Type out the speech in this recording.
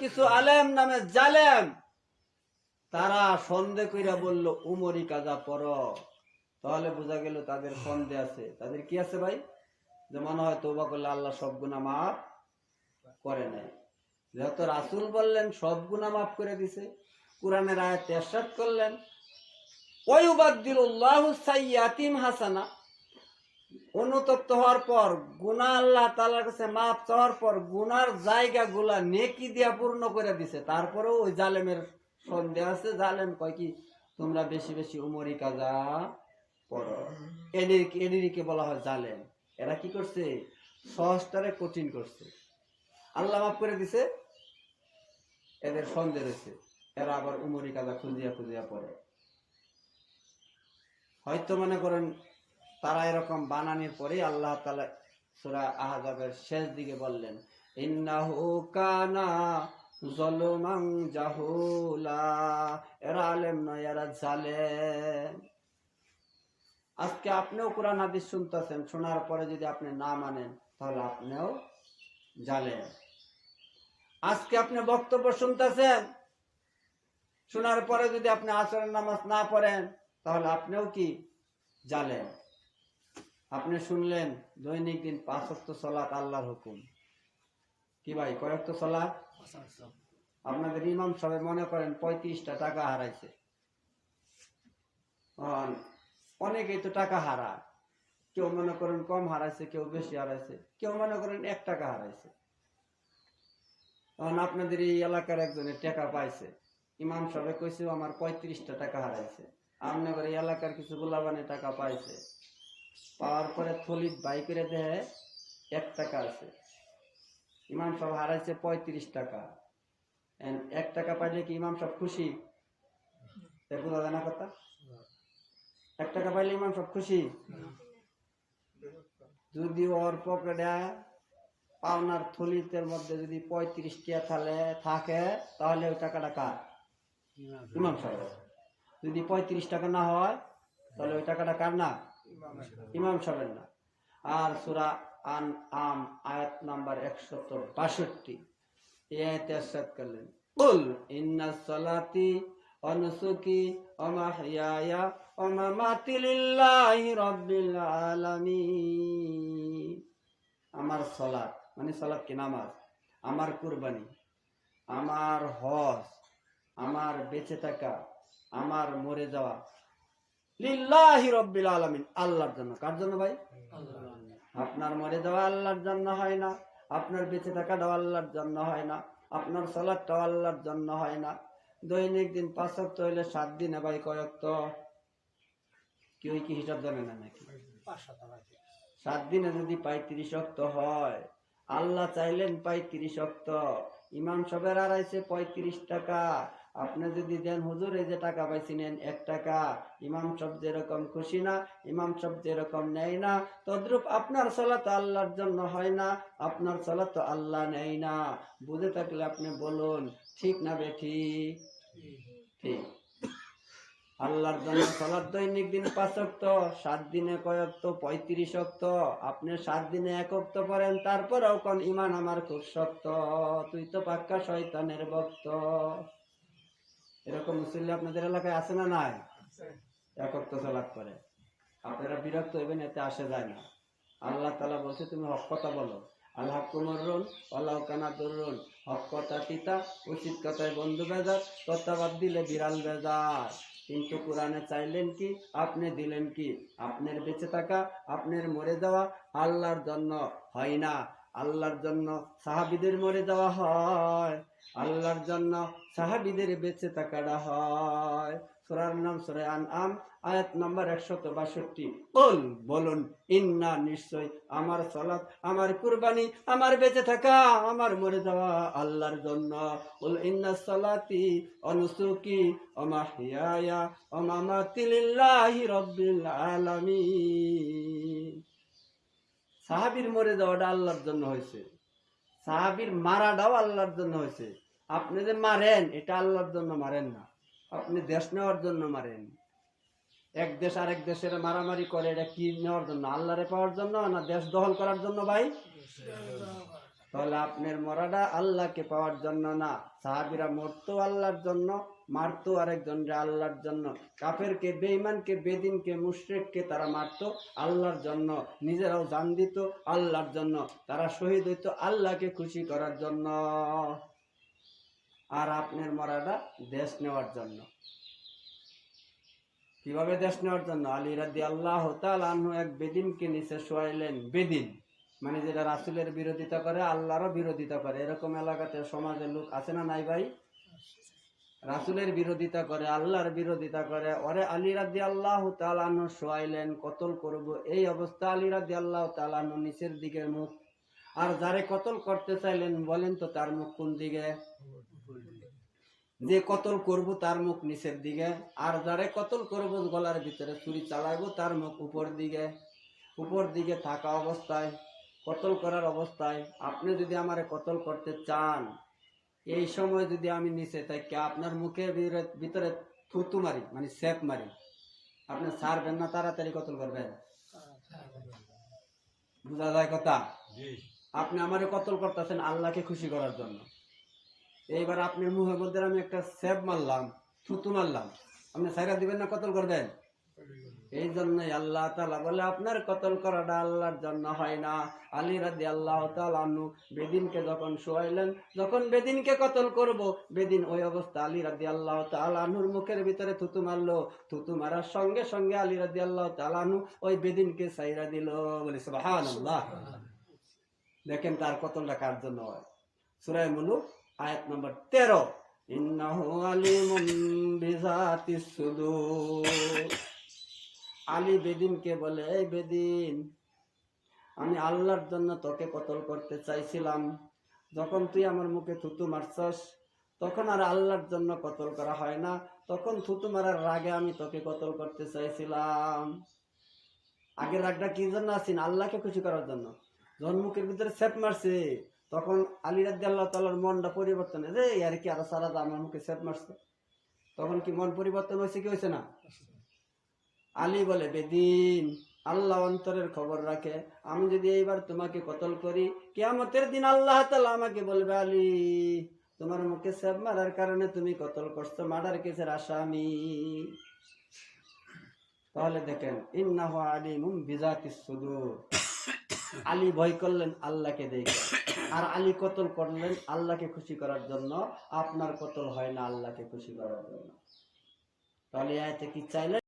কিছু আলেম নামে জালেম, তারা সন্দেহ কইরা বলল উমরি কাজা পড়ো, তাহলে বোঝা গেল তাদের সন্দেহ আছে। তাদের কি আছে ভাই? যে মনে হয় তওবা করলে আল্লাহ সব গুনাহ মাফ করে নাই। যেহেতু রাসূল বললেন সব গুনাহ মাফ করে দিছে, কোরআনের আয়াত ইরশাদ করলেন ওয়ায়ুবাদদিলুল্লাহু সাইয়্যাতিহিম হাসানা, অনুতপ্ত হওয়ার পর গুনাহ আল্লাহ তাআলার কাছে মাফ চাওয়ার পর গুনার জায়গাগুলা নেকি দিয়া পূর্ণ করে দিছে। তারপরেও ওই জালেমের সন্দেহ আছে। জালেম কয় কি তোমরা বেশি বেশি উমরি কাজা পড়ো, এদেরকে বলা হয় জালেম। এরা কি করছে? সহজটারে কঠিন করছে। আল্লাহ মাফ করে দিছে, এদের সন্দেহ রয়েছে, এরা আবার উমরি কাজা খুঁজিয়া খুঁজিয়া পড়ে। হয়তো মনে করেন তারা এরকম বানানোর পরে আল্লাহ তাআলা সূরা আহজাবের শেষ দিকে বললেন ইন্নাহু কানা যালুমান জাহুলা, এরা আলেম নয়, এরা জালেম। আজকে আপনিও কোরআন হাদিস শুনতেছেন, শোনার পরে যদি আপনি না মানেন তাহলে আপনিও জালেম। আজকে আপনি বক্তব্য শুনতেছেন, শোনার পরে যদি আপনি আসরের নামাজ না পড়েন তাহলে আপনিও কি জালেম। আপনি শুনলেন দৈনিক দিন 5 ওয়াক্ত সালাত আল্লাহর হুকুম, কি ভাই কয় ওয়াক্ত সালাত? আপনাদের ইমাম সাহেব মনে করেন 35টা টাকা হারাইছে, অনেকেই তো টাকা হারায়, কেউ মনে করেন কম হারাইছে, কেউ বেশি হারাইছে, কেউ মনে করেন 1 টাকা হারাইছে। তখন আপনাদের এই এলাকার একজনের টাকা পাইছে, ইমাম সাহেব কইছে আমার 35টা টাকা হারাইছে। আপনাদের এই এলাকার কিছু গোলাবানে টাকা পাইছে, পাওয়ার পরে থলিত বাই করে দেয় 1 টাকা আছে। ইমাম সাহেব হারাইছে 35 টাকা। 1 টাকা পাইলে কি ইমাম সাহেব খুশি? বোঝা যায় না কথা? 1 টাকা পাইলে ইমাম সাহেব খুশি? যদি ওর পকেটে পাওনার থলিতের মধ্যে যদি 35 টাকা থাকে তাহলে ওই টাকাটা কার? ইমাম সাহেব। যদি 35 টাকা না হয় তাহলে ওই টাকাটা কার না? ইমাম সাহেবের না। আর সূরা আনআম আয়াত নাম্বার 162 এই আয়াতে ইরশাদ করলেন কুল ইন্নাস সালাতি ওয়া নুসুকি ওয়া মাহইয়ায়া ওয়া মামাতি লিল্লাহি রাব্বিল আলামিন। আমার সালাত মানে সালাত কি? নামাজ, আমার কুরবানি, আমার হজ, আমার বেঁচে থাকা, আমার মরে যাওয়া লিল্লাহি রাব্বিল আলামিন, আল্লাহর জন্য। কার জন্য ভাই? আপনার মরে যাওয়া আল্লাহর জন্য হয় না, আপনার বেঁচে থাকাটাও আল্লাহর জন্য হয় না, আপনার সালাতটাও আল্লাহর জন্য হয় না। দৈনিক দিন 5 ওয়াক্ত হইলে 7 দিনে ভাই কয় ওয়াক্ত? কেউ কি হিসাব জানে না নাকি? 7 দিনে যদি 35 ওয়াক্ত হয়, আল্লাহ চাইলেন 35 ওয়াক্ত, ইমাম সাহেবের হারাইছে 35 টাকা। আপনি যদি দেন হুজুর এই যে টাকা পাইছি নেন 1 টাকা, ইমাম সাহেব যেরকম খুশি না, ইমাম সাহেব যেরকম নেয় না, তদ্রূপ আপনার সালাত আল্লাহর জন্য হয় না, আপনার সালাত তো আল্লাহ নেয় না। বুঝে থাকলে আপনি বলুন ঠিক না বেঠিক? ঠিক। আল্লাহর জন্য সালাত দৈনিক দিন 5 ওয়াক্ত, 7 দিনে কয় ওয়াক্ত? 35 ওয়াক্ত। আপনি 7 দিনে 1 ওয়াক্ত পড়েন, তারপরেও কোন ঈমান আমার খুব শক্ত, তুই তো পাক্কা শয়তানের ভক্ত। এরকম মুসল্লি আপনাদের এলাকায় আছে না নাই? 1 ওয়াক্ত সালাত করে। আপনারা বিরক্ত হইবেন, এতে আসে যায় না। আল্লাহ তাআলা বলছে তুমি হক কথা বলো, আল্লাহ কুমরুন ওয়ালাউ কানা দুরুন, হক কথা তিতা, উচিত কথায় বন্ধু বেজার, তত্ত্বাবাদ দিলে বিড়াল বেজার। কিন্তু কোরআনে চাইলেন কি, আপনি দিলেন কি? আপনার বেঁচে থাকা, আপনার মরে যাওয়া আল্লাহর জন্য হয় না, আল্লাহর জন্য সাহাবীদের মরে যাওয়া হয়, আল্লাহর জন্য সাহাবীদের বেঁচে থাকাটা হয়। সূরার নাম সূরা আনআম আয়াত নাম্বার 162। বলুন ইন্না নিশ্চয় আমার সালাত, আমার কুরবানি, আমার বেঁচে থাকা, আমার মরে যাওয়া আল্লাহর জন্য। কুল ইন্না সালাতি ওয়া নুসুকি ওয়া মাহইয়ায়া ওয়া মামাতি লিল্লাহি রাব্বিল আলামিন। সাহাবীর মরে যাওয়াটা আল্লাহর জন্য হয়েছে, সাহাবীর মারাটাও আল্লাহর জন্য হয়েছে। আপনি যে মারেন এটা আল্লাহর জন্য মারেন না, আপনি দেশ নেওয়ার জন্য মারেন। এক দেশ আরেক দেশের মারামারি করে, এটা কি নেওয়ার জন্য? আল্লাহরে পাওয়ার জন্য না দেশ দখল করার জন্য ভাই? তাহলে আপনার মরাটা আল্লাহকে পাওয়ার জন্য না। সাহাবীরা মরতো আল্লাহর জন্য, মারতো আরেকজনকে আল্লাহর জন্য। কাফেরকে, বেঈমানকে, বেদিনকে, মুশরিককে তারা মারতো আল্লাহর জন্য, নিজেরাও জান দিত আল্লাহর জন্য, তারা শহীদ হইতো আল্লাহকে খুশি করার জন্য। আর আপনার মরাটা দেশ নেওয়ার জন্য। কিভাবে দেশ নেওয়ার জন্য? আলী রাদিয়াল্লাহু তাআলা আনহু এক বেদিনকে নিচে শোয়াইলেন। বেদিন মানে যেটা রাসূলের বিরোধিতা করে, আল্লাহরও বিরোধিতা করে। এরকম এলাকাতে সমাজে লোক আছে না নাই ভাই? রাসূলের বিরোধিতা করে, আল্লাহর বিরোধিতা করে। ওরে আলী রাদিয়াল্লাহু তাআলা আনহু শোয়াইলেন, কতল করব। এই অবস্থা আলী রাদিয়াল্লাহু তাআলা আনহু নিচের দিকে মুখ। আর যারে কতল করতে চাইলেন বলেন তো তার মুখ কোন দিকে? যে কতল করব তার মুখ নিচের দিকে, আর যারে কতল করব গলার ভিতরে ছুরি চালাইবো তার মুখ উপর দিকে। উপর দিকে থাকা অবস্থায়, কতল করার অবস্থায়, আপনি যদি আমারে কতল করতে চান, এই সময় যদি আমি নিচে থাকি আপনার মুখের ভিতরে থুতু মারি, মানে সেপ মারি, আপনি ছাড়বেন না, তাড়াতাড়ি কতল করবেন। বুঝা যায় কথা? আপনি আমারে কতল করতেছেন আল্লাহকে খুশি করার জন্য। এইবার আপনার মুখের মধ্যে আমি একটা সেপ মারলাম, থুতু মারলাম, আপনি ছাইরা দিবেন না, কতল করবেন। এই জন্যই আল্লাহ তাআলা বলে আপনার কতল করাটা আল্লাহর জন্য হয় না। আলী রাদিয়াল্লাহু তাআলা আনহু বেদিনকে যখন শোয়াইলেন, যখন বেদিনকে কতল করব, বেদিন ওই অবস্থা আলী রাদিয়াল্লাহু তাআলা আনহুর মুখের ভিতরে থুতু মারলো। থুতু মারার সঙ্গে সঙ্গে আলী রাদিয়াল্লাহু তাআলা আনহু ওই বেদিনকে ছাইরা দিল। বলে সুবহানাল্লাহ। দেখেন তার কতলটা কার জন্য হয়। সূরা মুলুক আয়াত নম্বর 13, ইন্নাহু আলিমুন বিযাতিস সুদূর। আলী বেদিনকে বলে, এই বেদিন, আমি আল্লাহর জন্য তোকে কতল করতে চাইছিলাম। যখন তুই আমার মুখে থুতু মারছস তখন আর আল্লাহর জন্য কতল করা হয় না, তখন থুতু মারার রাগে আমি তোকে কতল করতে চাইছিলাম। আগের রাগটা কি জন্য আছেন? আল্লাহকে খুশি করার জন্য। যখন মুখের ভিতরে সেপ মারছে তখন আলী রাদিয়াল্লাহু তাআলার মনটা পরিবর্তন, রে আর কি আরো সারা আমার মুখে সেপ মারছে, তখন কি মন পরিবর্তন হয়েছে কি হয়েছে না? আলী বলে, বেদিন, আল্লাহ অন্তরের খবর রাখে, আমি যদি এইবার তোমাকে কতল করি, কিয়ামতের দিন আল্লাহ তাআলা আমাকে বলবে, আলী তোমার মুখে সেপ মারার কারণে তুমি কতল করছো, মার্ডার কেসের আসামি। তাহলে দেখেন, ইন্নাহু আলিমুম বিযাতিস সুদূর। আলী ভয় করলেন আল্লাহকে দেখে, আর আলী কতল করলেন আল্লাহকে খুশি করার জন্য। আপনার কতল হয় না আল্লাহকে খুশি করার জন্য। তাহলে আয়াতে কি চাইলেন?